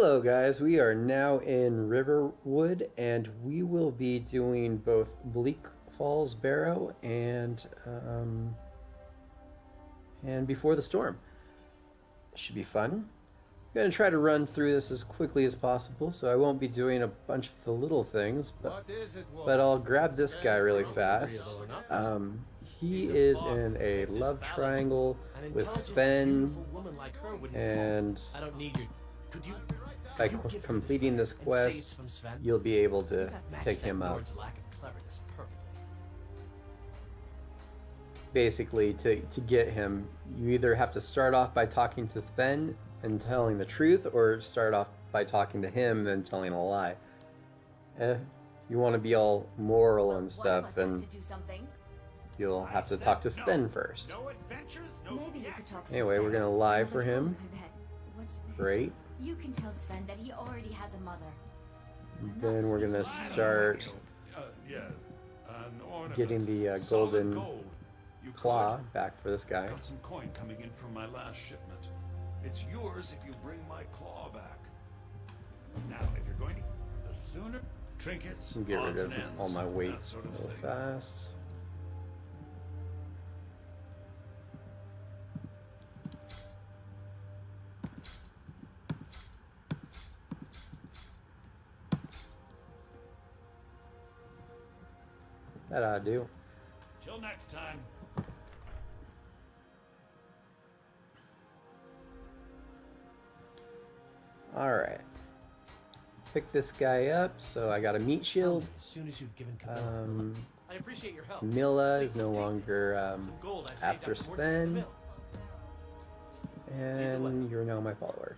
Hello guys, we are now in Riverwood and we will be doing both Bleak Falls Barrow and Before the Storm. Should be fun. I'm going to try to run through this as quickly as possible, so I won't be doing a bunch of the little things, but I'll grab this guy really fast. He is in a love triangle with Fen, and by completing this quest, you'll be able to pick him up. Basically, to get him, you either have to start off by talking to Fen and telling the truth, or start off by talking to him and telling a lie. If you want to be all moral and stuff, then you'll have to talk to Sven first. Anyway, we're gonna lie for him. Great. You can tell Sven that he already has a mother. Then we're gonna start getting the golden claw back for this guy. Got some coin coming in from my last shipment. It's yours if you bring my claw back. Now, if you're going to, the sooner trinkets, Get rid odds and of ends, all my weight that sort of real thing. fast. That ought to do. Till next time. Alright. Pick this guy up, so I got a meat shield. As soon as you've given I appreciate your help. Mila is no longer Some gold I saved after up for the Sven, mill. and you're now my follower.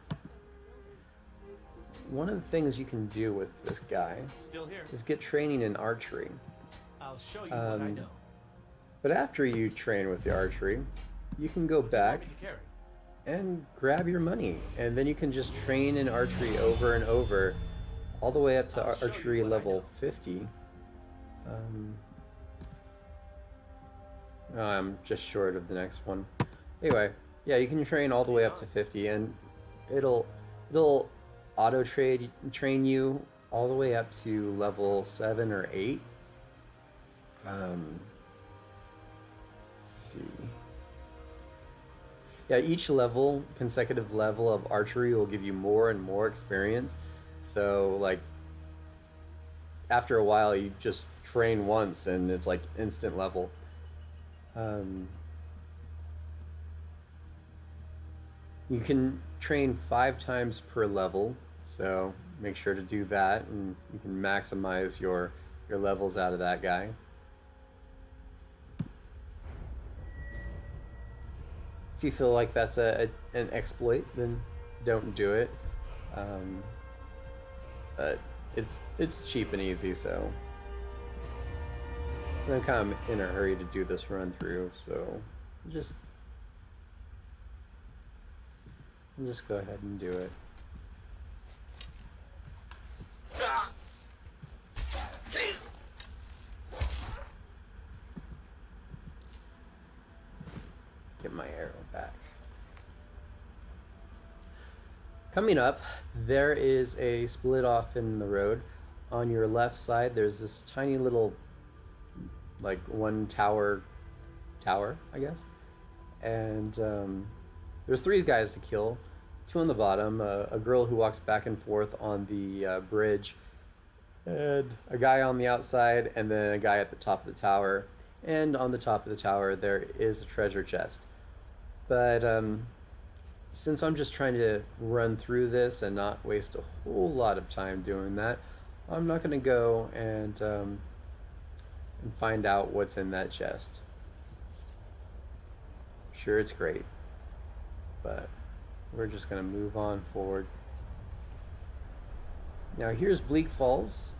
One of the things you can do with this guy Still here. is get training in archery. I'll show you what I know. But after you train with the archery, you can go back What do you carry? and grab your money, and then you can just train in archery over and over, all the way up to archery level 50. I'm just short of the next one. Anyway, yeah, you can train all the way up to 50, and it'll auto train you all the way up to level 7 or 8. Let's see. Yeah, each consecutive level of archery will give you more and more experience. So, like, after a while, you just train once and it's like instant level. You can train 5 times per level, so make sure to do that, and you can maximize your levels out of that guy. If you feel like that's an exploit, then don't do it. But it's cheap and easy, so I'm kind of in a hurry to do this run through, so just go ahead and do it. Get my arrow back. Coming up, there is a split off in the road. On your left side, there's this tiny little, like, one tower, I guess. And there's 3 guys to kill. 2 on the bottom, a girl who walks back and forth on the bridge, and a guy on the outside, and then a guy at the top of the tower. And on the top of the tower, there is a treasure chest. But since I'm just trying to run through this and not waste a whole lot of time doing that, I'm not going to go and find out what's in that chest. Sure, it's great, but we're just going to move on forward. Now here's Bleak Falls.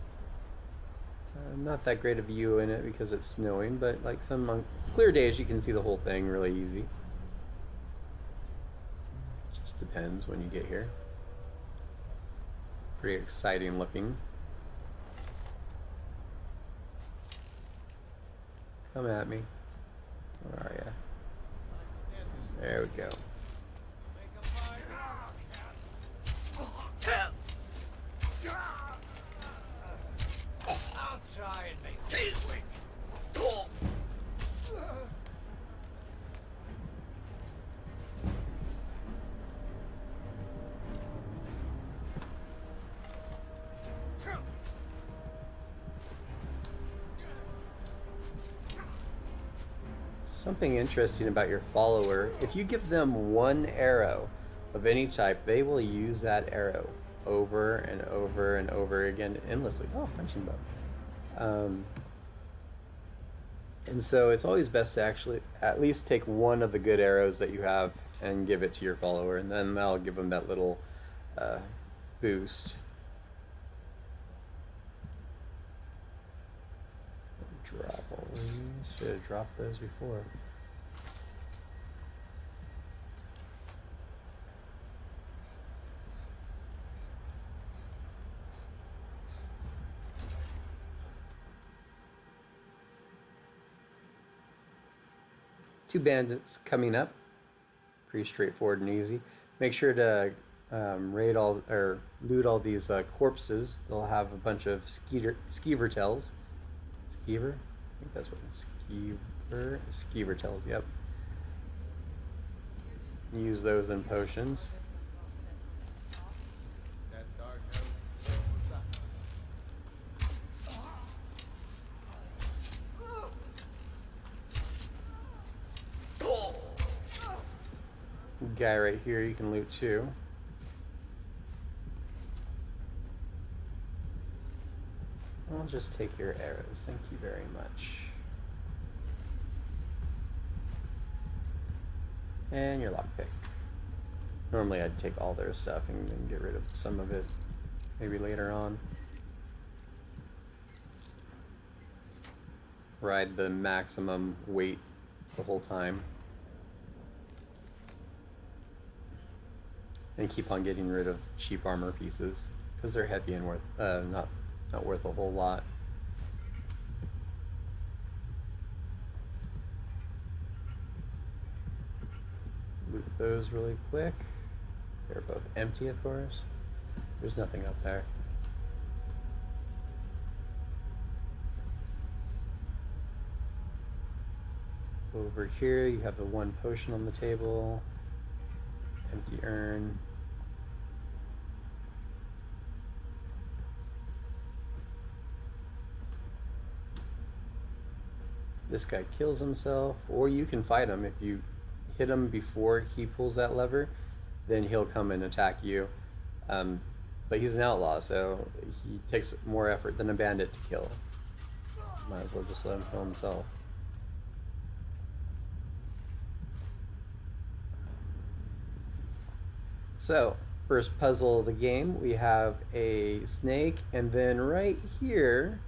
Not that great a view in it because it's snowing, but like some clear days you can see the whole thing really easy. Just depends when you get here. Pretty exciting looking. Come at me. Where are ya? There we go. Something interesting about your follower, if you give them one arrow of any type, they will use that arrow over and over and over again endlessly. Oh, punching bug. And so it's always best to actually at least take one of the good arrows that you have and give it to your follower, and then that'll give them that little boost. Drop all these. Should have dropped those before. Two bandits coming up. Pretty straightforward and easy. Make sure to raid all or loot all these corpses. They'll have a bunch of skeever tails. Skeever? I think that's what it's skeever tails, yep. Use those in potions. Guy right here you can loot too. I'll just take your arrows. Thank you very much. And your lockpick. Normally I'd take all their stuff and then get rid of some of it maybe later on. Ride the maximum weight the whole time. And keep on getting rid of cheap armor pieces because they're heavy and worth not worth a whole lot. Loot those really quick. They're both empty, of course. There's nothing up there. Over here you have the one potion on the table. Empty urn. This guy kills himself, or you can fight him. If you hit him before he pulls that lever, then he'll come and attack you. But he's an outlaw, so he takes more effort than a bandit to kill. Might as well just let him kill himself. So, first puzzle of the game, we have a snake, and then right here,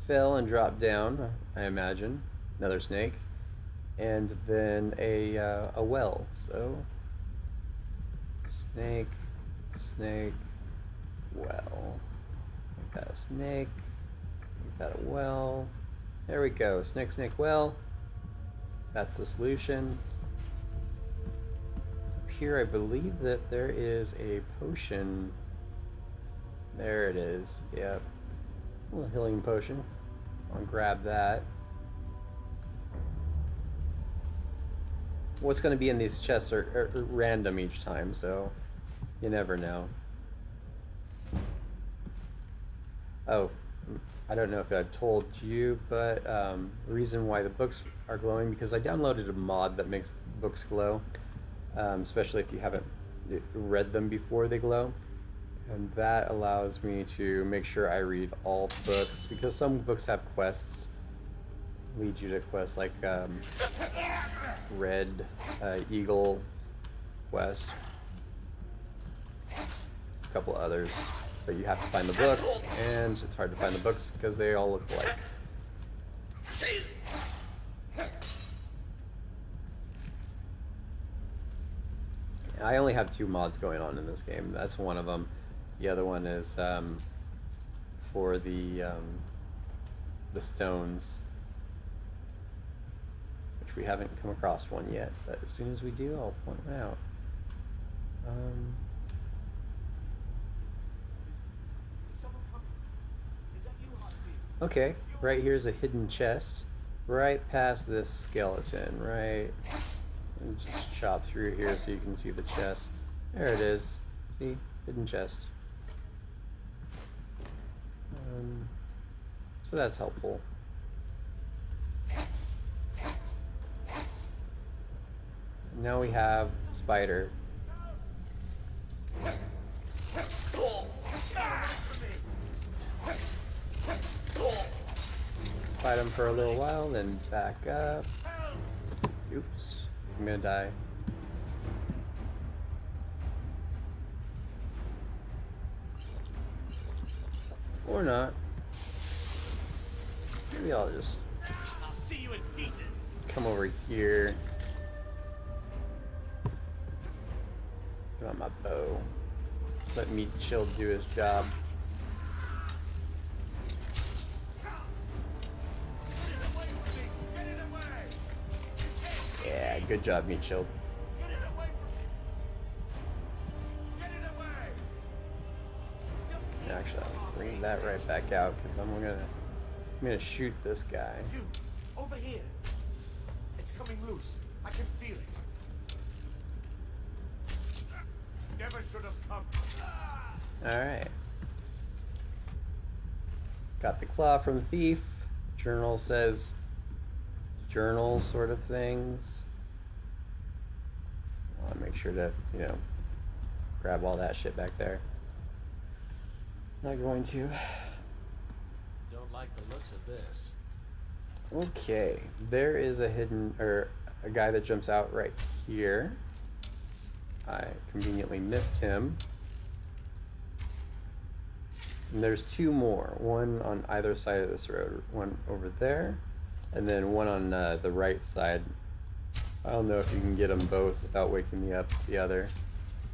fell and dropped down, I imagine, another snake, and then a well. So, snake, snake, well. Make that a snake, make that a well. There we go, snake, snake, well. That's the solution. Here I believe that there is a potion. There it is. Yep. A little healing potion. I'll grab that. What's going to be in these chests are random each time, so you never know. Oh, I don't know if I've told you, but the reason why the books are glowing, because I downloaded a mod that makes books glow. Especially if you haven't read them before they glow. And that allows me to make sure I read all books, because some books have quests, lead you to quests like Red Eagle quest, a couple others, but you have to find the book, and it's hard to find the books because they all look alike. I only have 2 mods going on in this game. That's one of them. The other one is for the stones, which we haven't come across one yet. But as soon as we do, I'll point them out. Okay, right here's a hidden chest, right past this skeleton, right. And just chop through here so you can see the chest. There it is. See? Hidden chest. So that's helpful. Now we have Spider. Fight him for a little while, then back up. Oops, I'm gonna die. Or not. Maybe I'll just I'll see you in pieces. come over here. Put on my bow. Let Meat Shield do his job. Yeah, good job, Meat Shield. Actually, I'll bring that right back out because I'm gonna shoot this guy. You, over here. It's coming loose. I can feel it. Never should have come. Alright. Got the claw from Thief. Journal says journal sort of things. I want to make sure to, grab all that shit back there. Not going to. Don't like the looks of this. Okay. There is a a guy that jumps out right here. I conveniently missed him. And there's two more. One on either side of this road. One over there, and then one on the right side. I don't know if you can get them both without waking up the other.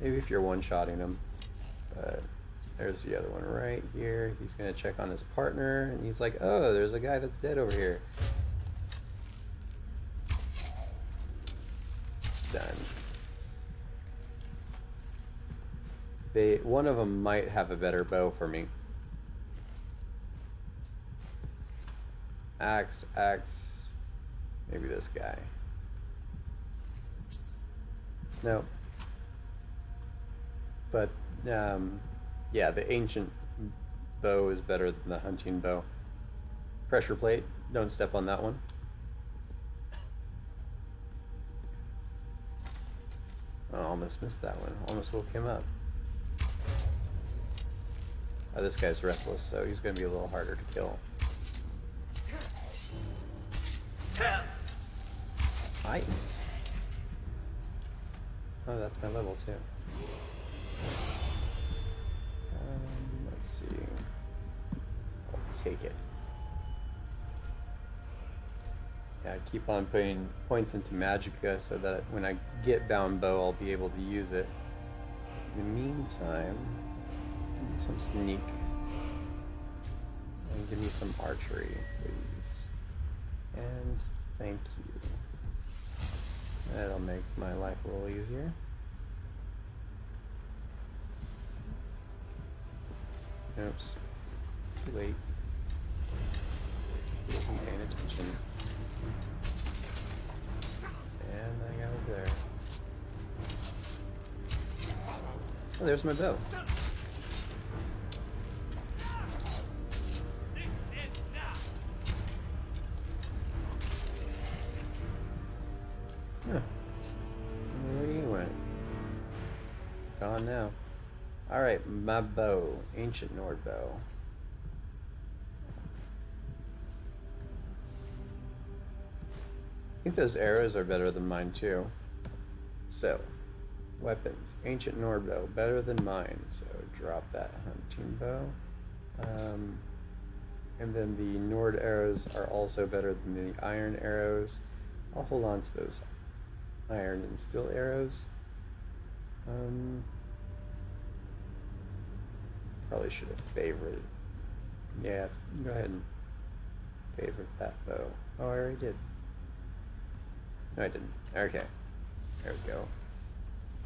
Maybe if you're one-shotting them. But there's the other one right here. He's going to check on his partner, and he's like, oh, there's a guy that's dead over here. Done. One of them might have a better bow for me. Axe, maybe this guy. No. But, yeah, the ancient bow is better than the hunting bow. Pressure plate, don't step on that one. Oh, almost missed that one. Almost woke him up. Oh, this guy's restless, so he's going to be a little harder to kill. Nice. Oh, that's my level too. Let's see. I'll take it. Yeah, I keep on putting points into Magicka so that when I get Bound Bow, I'll be able to use it. In the meantime, give me some sneak. And give me some archery, please. And thank you. That'll make my life a little easier. Oops. Too late. Wasn't paying attention. And I got over there. Oh, there's my bow. This ends now. Huh. Where you went? Gone now. Alright, my bow. Ancient Nord bow. I think those arrows are better than mine too. So, weapons. Ancient Nord bow. Better than mine. So, drop that hunting bow. And then the Nord arrows are also better than the iron arrows. I'll hold on to those iron and steel arrows. Probably should have favored. Yeah, go ahead and favorite that bow. Oh, I already did. No, I didn't. Okay. There we go.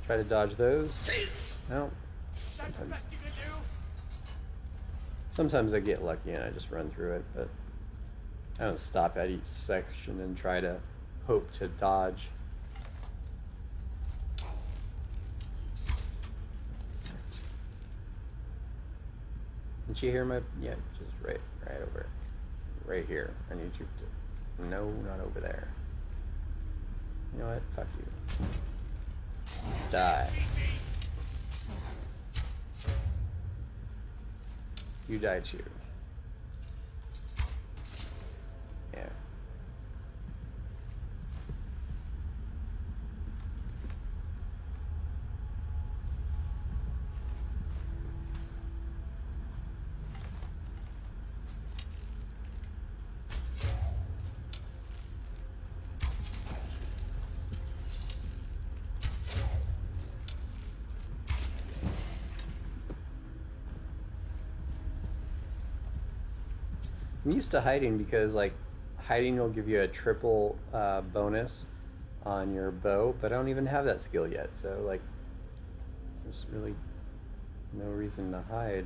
Try to dodge those. No. Sometimes I get lucky and I just run through it, but I don't stop at each section and try to hope to dodge. Did you hear my... Yeah, just right over. Right here. I need you to... No, not over there. You know what? Fuck you. Die. You die too. Yeah. I'm used to hiding because, like, hiding will give you a triple bonus on your bow, but I don't even have that skill yet, so, like, there's really no reason to hide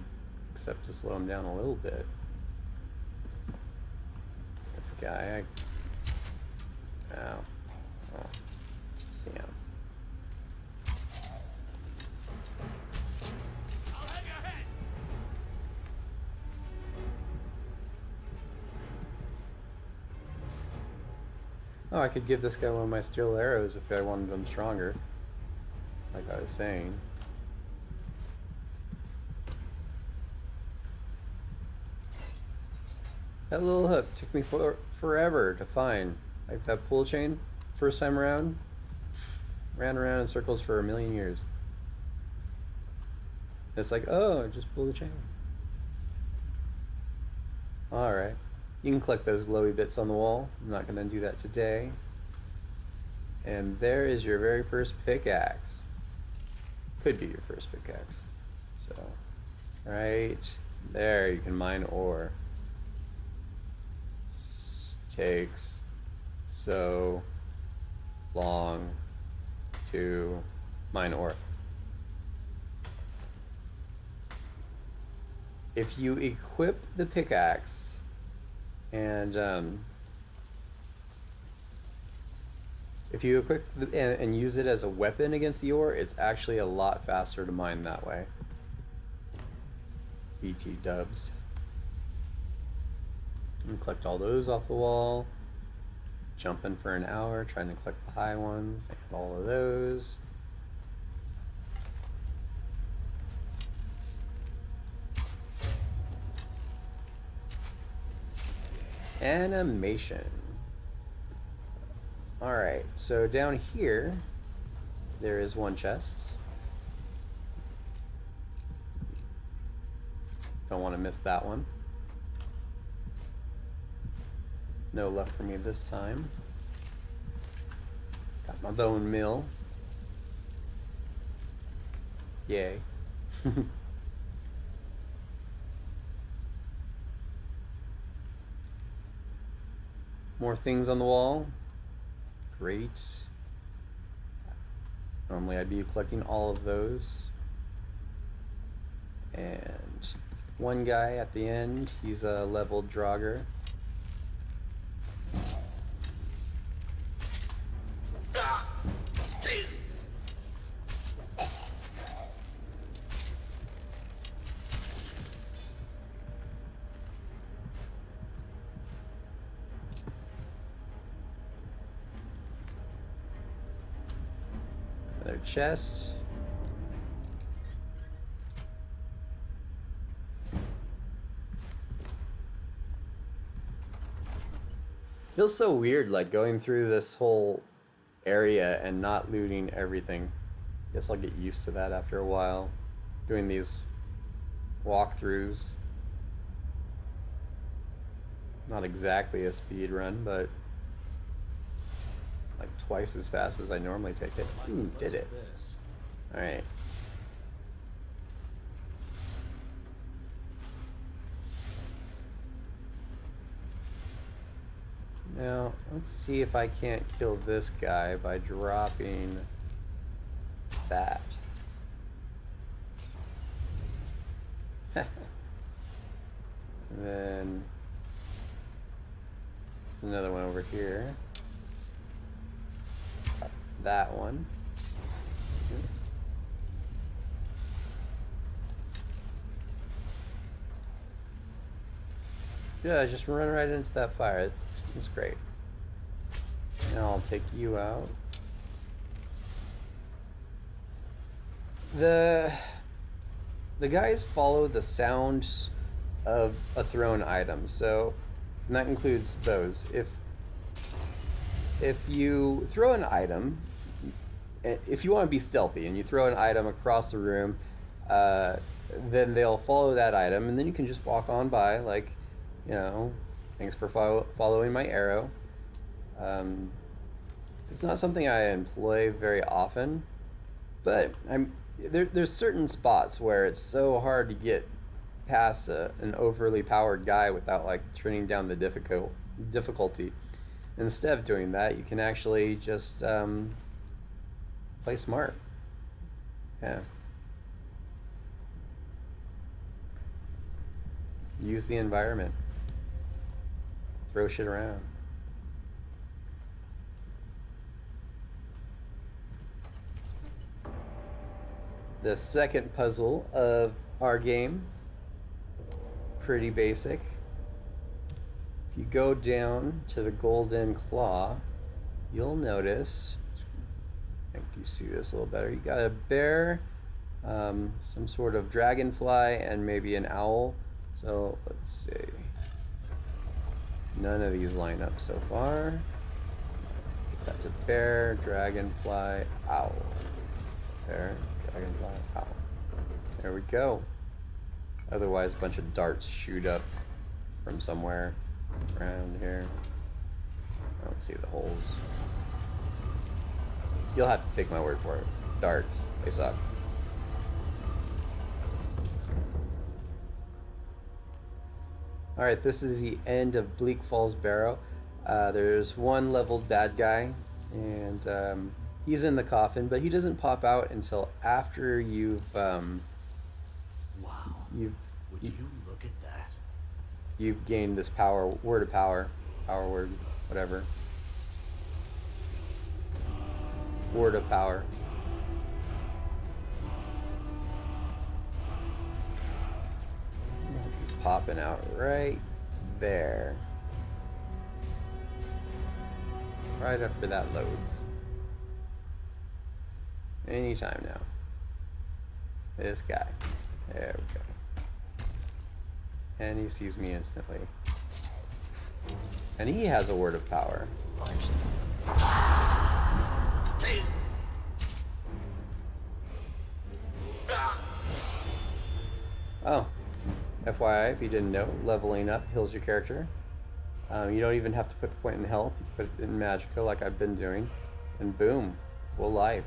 except to slow him down a little bit. This guy, oh, damn. Oh, I could give this guy one of my steel arrows if I wanted him stronger. Like I was saying. That little hook took me forever to find. Like that pull chain, first time around, ran around in circles for a million years. It's like, oh, just pull the chain. Alright. You can collect those glowy bits on the wall. I'm not going to do that today. And there is your very first pickaxe. Could be your first pickaxe. So, right there, you can mine ore. Takes so long to mine ore. If you equip the pickaxe and if you equip and use it as a weapon against the ore, it's actually a lot faster to mine that way. BT dubs. And collect all those off the wall. Jumping for an hour, trying to collect the high ones, and all of those. Animation. Alright, so down here, there is one chest. Don't want to miss that one. No luck for me this time. Got my bone mill. Yay. More things on the wall. Great. Normally I'd be collecting all of those. And one guy at the end, he's a leveled Draugr. Another chest. Feels so weird, like going through this whole area and not looting everything. Guess I'll get used to that after a while. Doing these walkthroughs. Not exactly a speed run, but like twice as fast as I normally take it. Ooh, did it. Alright. Now, let's see if I can't kill this guy by dropping that. And then there's another one over here. That one. Yeah, just run right into that fire. It's great. Now I'll take you out. the the guys follow the sound of a thrown item. So, and that includes bows. If you throw an item, if you want to be stealthy and you throw an item across the room, uh, then they'll follow that item, and then you can just walk on by, like, you know, thanks for following my arrow. Um, it's not something I employ very often, but there's certain spots where it's so hard to get past an overly powered guy without like turning down the difficulty. Instead of doing that, you can actually just play smart. Yeah. Use the environment. Throw shit around. The second puzzle of our game, pretty basic. If you go down to the golden claw, you'll notice, I think you see this a little better, you got a bear, some sort of dragonfly, and maybe an owl. So let's see. None of these line up so far. That's a bear, dragonfly, owl. Bear, dragonfly, owl. There we go. Otherwise, a bunch of darts shoot up from somewhere around here. I don't see the holes. You'll have to take my word for it. Darts, they suck. Alright, this is the end of Bleak Falls Barrow. There's one leveled bad guy, and he's in the coffin, but he doesn't pop out until after Wow. Would you look at that? you've gained this power, word of power, power word, whatever. Word of power. Popping out right there. Right after that loads. Anytime now. This guy. There we go. And he sees me instantly. And he has a word of power. Oh. FYI, if you didn't know, leveling up heals your character. You don't even have to put the point in health. You put it in Magica like I've been doing. And boom. Full life.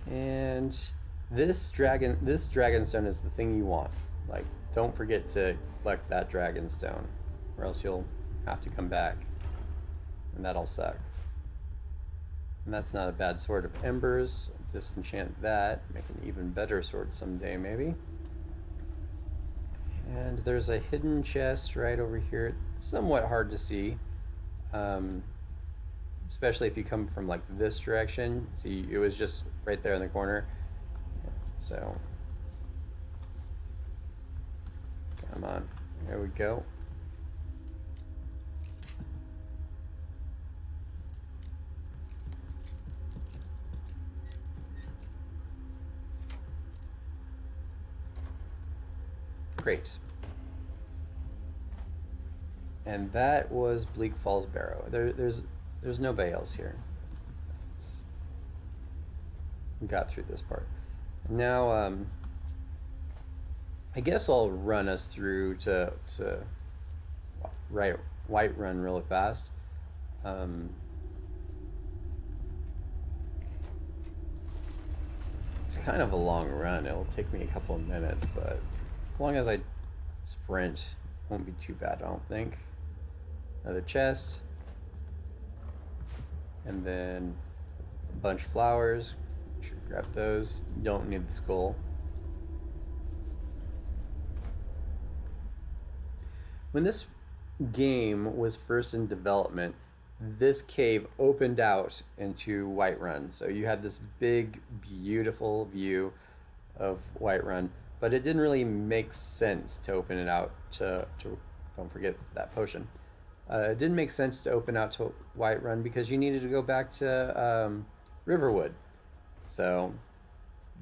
And this dragonstone is the thing you want. Like, don't forget to collect that dragonstone, or else you'll have to come back, and that'll suck. And that's not a bad sword of embers. Disenchant that, make an even better sword someday, maybe. And there's a hidden chest right over here. It's somewhat hard to see, especially if you come from like this direction. See, it was just right there in the corner. So, come on, there we go. Great. And that was Bleak Falls Barrow. There's nobody else here. We got through this part. Now, I guess I'll run us through to Whiterun really fast. It's kind of a long run. It'll take me a couple of minutes, but as long as I sprint, it won't be too bad, I don't think. Another chest. And then a bunch of flowers. Should grab those. You don't need the skull. When this game was first in development, this cave opened out into Whiterun. So you had this big, beautiful view of Whiterun, but it didn't really make sense to open it out to don't forget that potion. It didn't make sense to open out to Whiterun because you needed to go back to Riverwood. So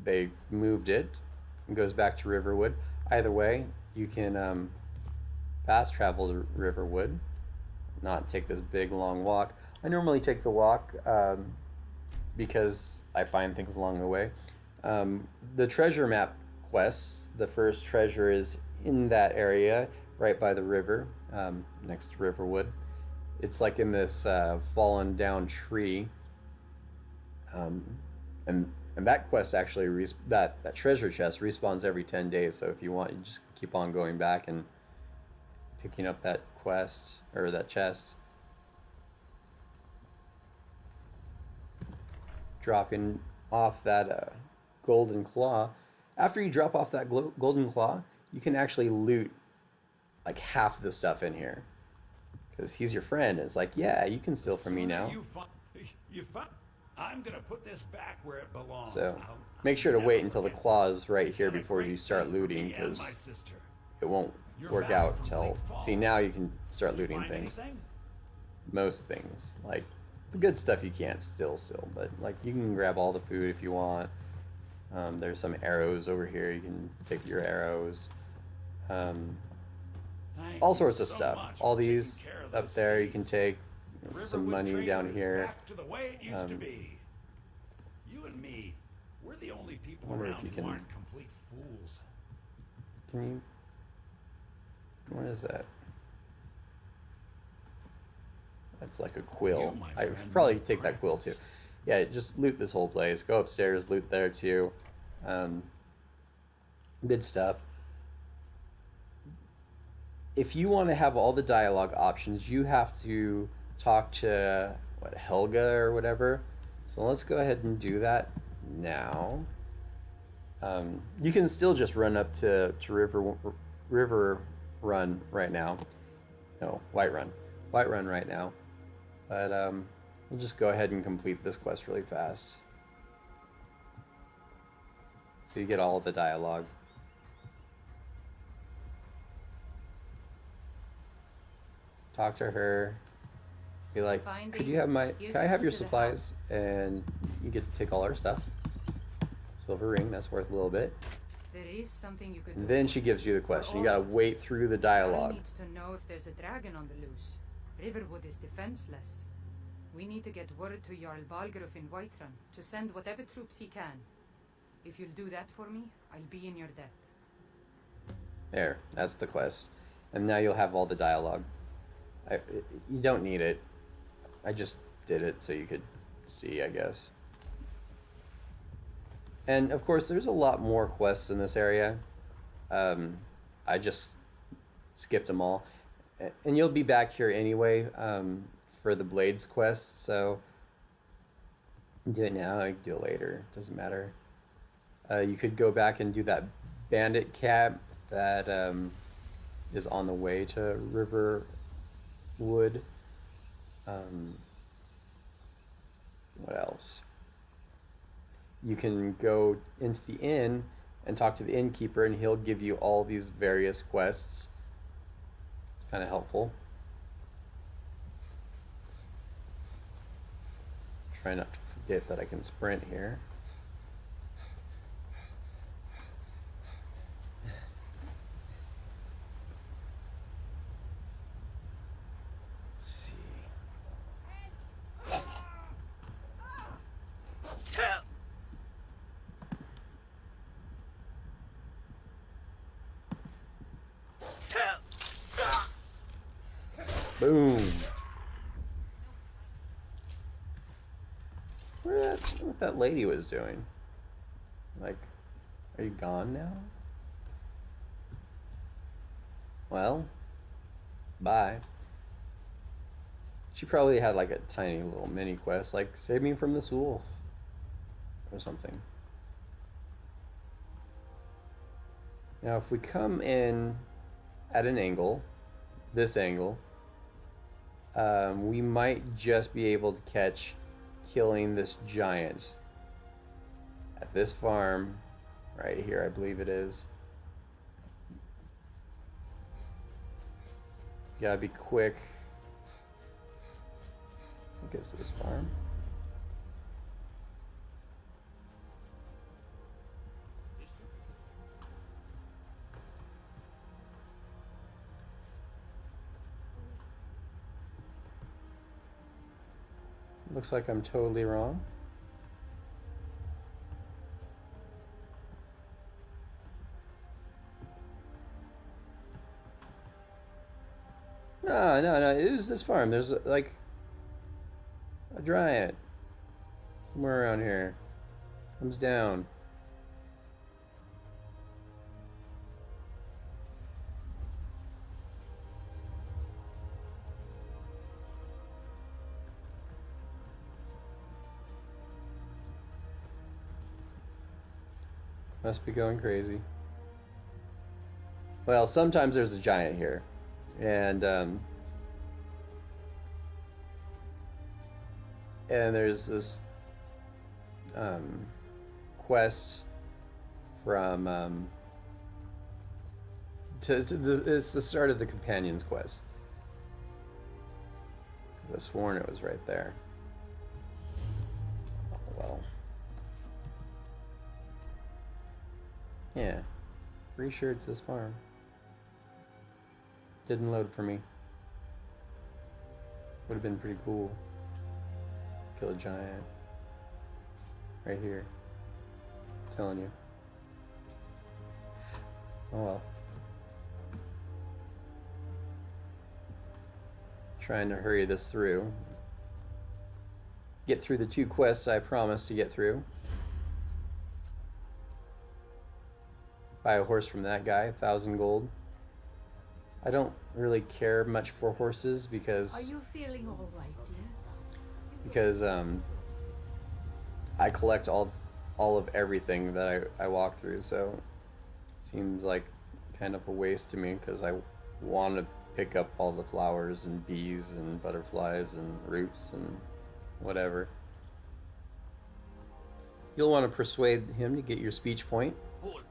they moved it. It goes back to Riverwood. Either way, you can fast travel to Riverwood, not take this big long walk. I normally take the walk because I find things along the way. The treasure map quests, the first treasure is in that area, right by the river, next to Riverwood. It's like in this fallen down tree. And that quest actually, that treasure chest respawns every 10 days, so if you want, you just keep on going back and picking up that quest, or that chest. Dropping off that golden claw. After you drop off that golden claw, you can actually loot like half the stuff in here. Because he's your friend. It's like, yeah, you can steal from me now. I'm gonna put this back where it belongs. So make sure to wait until the claw is right here before you start looting, because it won't work out till... See, now you can start looting things. Most things. Like, the good stuff you can't still, but like you can grab all the food if you want. There's some arrows over here. You can take your arrows. All sorts of stuff. All these up there you can take. Some money down here. Back to the way it used to be. You and me, we're the only people around who aren't complete fools. Can you... What is that? That's like a quill. I should probably take that quill too. Yeah, just loot this whole place. Go upstairs, loot there too. Good stuff. If you want to have all the dialogue options, you have to talk to, what, Helga or whatever. So let's go ahead and do that now. You can still just run up to River Run right now. No, Whiterun right now. But we'll just go ahead and complete this quest really fast. So you get all of the dialogue. Talk to her. Be like, could you have my... Can I have your supplies? And you get to take all our stuff. Silver ring, that's worth a little bit. There is something you could And do. then she gives you the question. You gotta wait through the dialogue. needs to know if there's a dragon on the loose. Riverwood is defenseless. We need to get word to Jarl Balgruuf in Whiterun to send whatever troops he can. If you'll do that for me, I'll be in your debt. There, that's the quest. And now you'll have all the dialogue. You don't need it. I just did it so you could see, I guess. And of course, there's a lot more quests in this area. I just skipped them all. And you'll be back here anyway for the Blades quest, so do it now, I can do it later, doesn't matter. You could go back and do that bandit camp that is on the way to Riverwood. What else? You can go into the inn and talk to the innkeeper, and he'll give you all these various quests. It's kind of helpful. Try not to forget that I can sprint here. Boom. What that lady was doing? Like, are you gone now? Well, bye. She probably had like a tiny little mini quest, like save me from this wolf or something. Now, if we come in at an angle, this angle, we might just be able to catch killing this giant at this farm right here, I believe it is. Gotta be quick. I think it's this farm. Looks like I'm totally wrong. No, it was this farm. There's like a giant somewhere around here. Comes down. Must be going crazy. Well, sometimes there's a giant here. And there's this quest from it's the start of the companion's quest. I was sworn it was right there. Oh, well. Yeah. Pretty sure it's this farm. Didn't load for me. Would have been pretty cool. Kill a giant. Right here. I'm telling you. Oh well. Trying to hurry this through. Get through the 2 quests I promised to get through. Buy a horse from that guy, 1,000 gold. I don't really care much for horses because... Are you feeling all right, dear? Because I collect all of everything that I walk through, so it seems like kind of a waste to me because I want to pick up all the flowers and bees and butterflies and roots and whatever. You'll want to persuade him to get your speech point. Halt!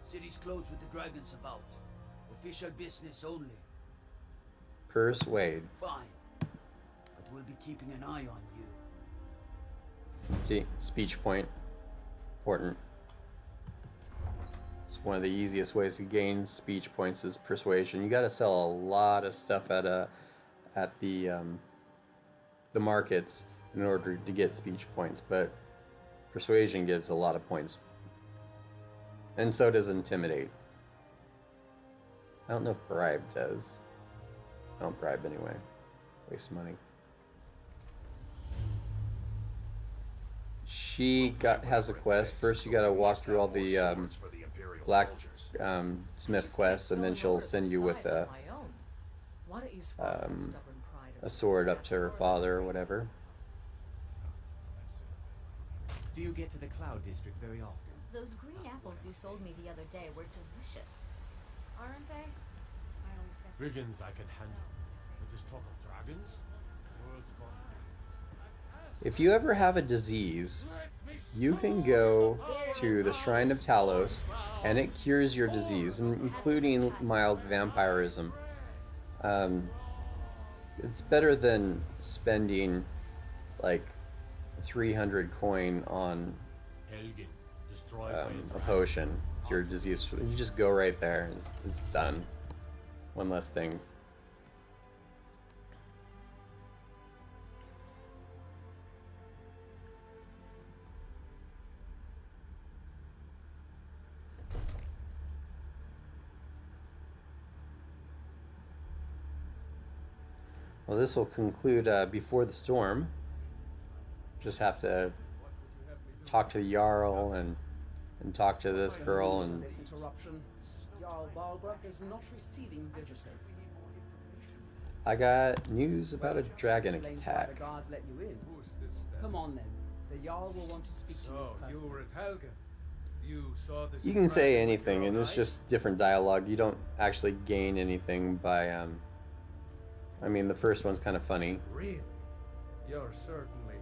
City's closed with the dragons about. Official business only. Persuade. Fine. But we'll be keeping an eye on you. See, speech point. Important. It's one of the easiest ways to gain speech points is persuasion. You got to sell a lot of stuff at the markets in order to get speech points, but persuasion gives a lot of points. And so does intimidate. I don't know if bribe does. I don't bribe anyway. Waste money. She has a quest. First you gotta walk through all the black smith quests, and then she'll send you with a sword up to her father or whatever. Do you get to the Cloud District very often? Those green apples you sold me the other day were delicious. Aren't they? I always said so. Brigands I can handle. But this talk of dragons? World's gone mad. If you ever have a disease, you can go to the Shrine of Talos and it cures your disease, including mild vampirism. It's better than spending like 300 coin on Helgen, destroyed a potion. Your disease, you just go right there. It's done. One less thing. Well, this will conclude before the storm. Just have to talk to the Jarl and talk to this girl and This interruption. Jarl Balgruuf is not receiving visitors. I got news about a dragon Explains why attack. the guards let you in. Who's this then? Come on then. The Jarl will want to speak to you. So, you personally. were at Helgen. You saw this. You can say dragon with anything, your and own it's eyes? just different dialogue. You don't actually gain anything by I mean, the first one's kind of funny. Really? You're certainly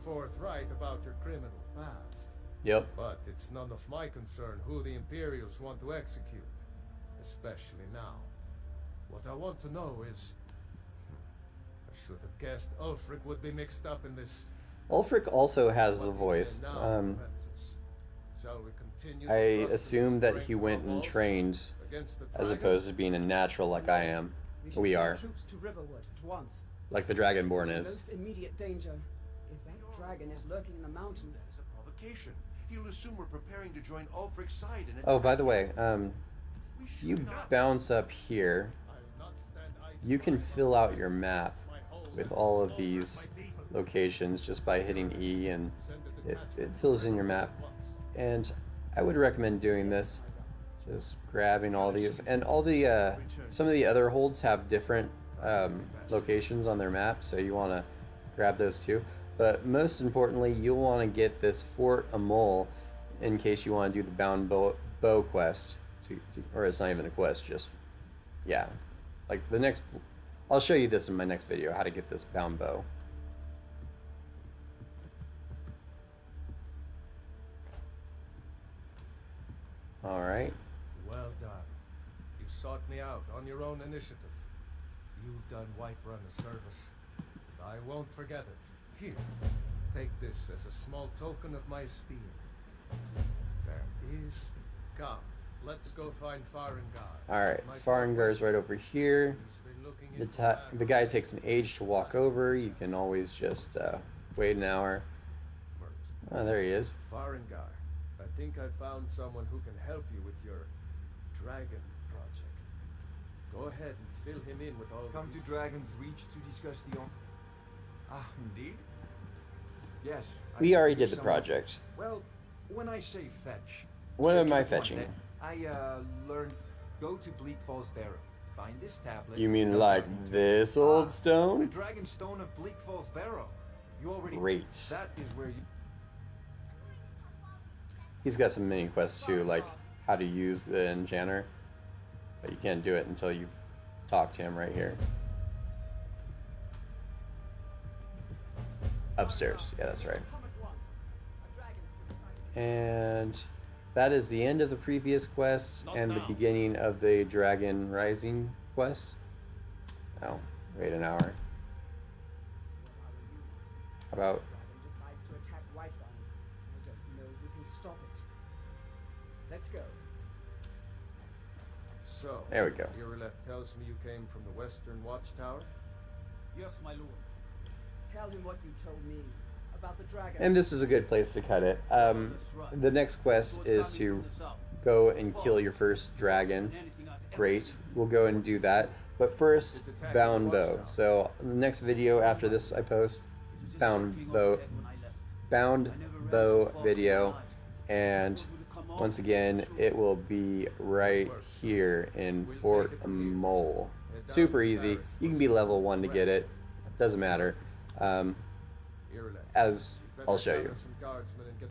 forthright about your criminal past. Yep. But it's none of my concern who the Imperials want to execute, especially now. What I want to know is... I should have guessed Ulfric would be mixed up in this. Ulfric also has the What do you voice. say now, Juventus? Shall we continue to I trust to the assume that strength he of went our and walls trained against the as dragon? opposed to being a natural like I am. should We send are. troops to Riverwood at once. Like the Dragonborn The is. most immediate danger. If that dragon is lurking in the mountains. That is a provocation. He'll assume we're preparing to join Ulfric's side and Oh, by the way, we should you not. bounce up here. I'll not stand idly You can by fill out your map my whole with list. all of these locations just by hitting E, and Send a it detachment fills in your to map. once. And I would recommend doing this, just grabbing all these, and all the some of the other holds have different locations on their map, so you want to grab those too. But most importantly, you'll want to get this Fort Amol in case you want to do the Bound Bow quest, or it's not even a quest, just yeah, like the next. I'll show you this in my next video, how to get this Bound Bow. All right. Well done. You sought me out on your own initiative. You've done Whiterun a service. I won't forget it. Here, take this as a small token of my esteem. There is... Come, let's go find Farengar. All right. My Farengar is right over here. He's been looking The, into the guy takes an age to walk over. You can always just wait an hour. Oh, there he is. Farengar, I think I found someone who can help you with your dragon project. Go ahead and fill him in with all Come the to Dragon's Reach to discuss the indeed? Yes. I We think already there's did the someone- project. Well, when I say fetch... What straight am to I the point, fetching? then. I learned... Go to Bleak Falls Barrow. Find this tablet... You mean no like money to- this Ah, old The stone? Dragon Stone of Bleak Falls Barrow. You already... Great. That is where you... He's got some mini quests too, like how to use the enchanter. But you can't do it until you've talked to him right here. Upstairs. Yeah, that's right. Come at once. A dragon from the side. And that is the end of the previous quests and the beginning of the Dragon Rising quest. Oh, wait an hour. How about Dragon decides to attack Whiterun. I don't know if we can stop it. Let's go. So, There we go. Irileth tells me you came from the Western Watchtower? Yes, my lord. Tell him what you told me about the dragon. And this is a good place to cut it. The next quest is to go and kill your first dragon. Great, we'll go and do that. But first, Bound Bow. So the next video after this I post, Bound Bow video, and once again it will be right here in Fort Amol. Super easy. You can be level 1 to get it. Doesn't matter. Irileth. As You better I'll show gather you. some guardsmen and get